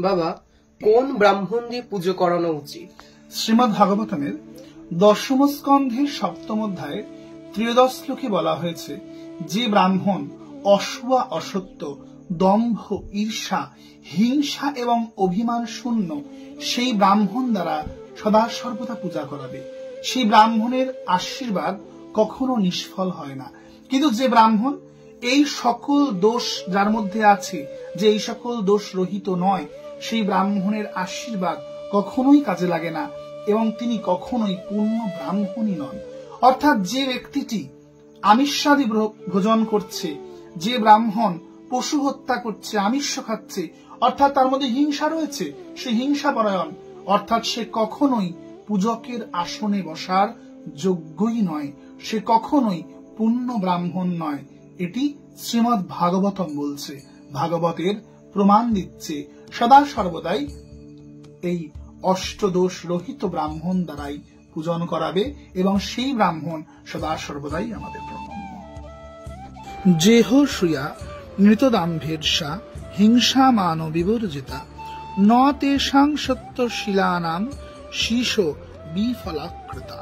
বাবা, কোন ব্রাহ্মণ দিয়ে পুজো করানো উচিত? শ্রীমদ্ ভাগবতমের 10ম স্কন্ধের 7ম অধ্যায়ে 13 শ্লোকে বলা হয়েছে, যে ব্রাহ্মণ অসূয়া অসত্য, দম্ভ, ঈর্ষা, হিংসা এবং অভিমান শূন্য সেই ব্রাহ্মণ দ্বারা সদা সর্বদা পূজা করাবে। সেই ব্রাহ্মণের আশীর্বাদ কখনো নিষ্ফল হয় না। কিন্তু যে ব্রাহ্মণ এই সকল দোষ যার মধ্যে আছে, যে এই সকল দোষ রহিত নয়, সেই ব্রাহ্মণের আশীর্বাদ কখনোই কাজে লাগে না এবং তিনি কখনোই পূর্ণ ব্রাহ্মণই নন। অর্থাৎ যে ব্যক্তিটি আমিষাদি ভোজন করছে, যে ব্রাহ্মণ পশু হত্যা করছে, আমিষ খাচ্ছে, অর্থাৎ তার মধ্যে হিংসা রয়েছে, সে হিংসা পরায়ণ, অর্থাৎ সে কখনোই পূজকের আসনে বসার যোগ্যই নয়, সে কখনোই পূর্ণ ব্রাহ্মণ নয়। এটি শ্রীমদ্ ভাগবতম বলছে, ভাগবতের প্রমাণ দিচ্ছে। সদা সর্বদাই এই অষ্টদোষ রহিত ব্রাহ্মণ দ্বারাই পূজন করাবে এবং সেই ব্রাহ্মণ সদা সর্বদাই আমাদের প্রণম্য। যেহ শ্রিয়া নৃতদাম্ভের্ষা হিংসা মান বিবর্জিতা ন তেষাং সত্যশীলানাম শীর্ষ বিফলাকৃতা।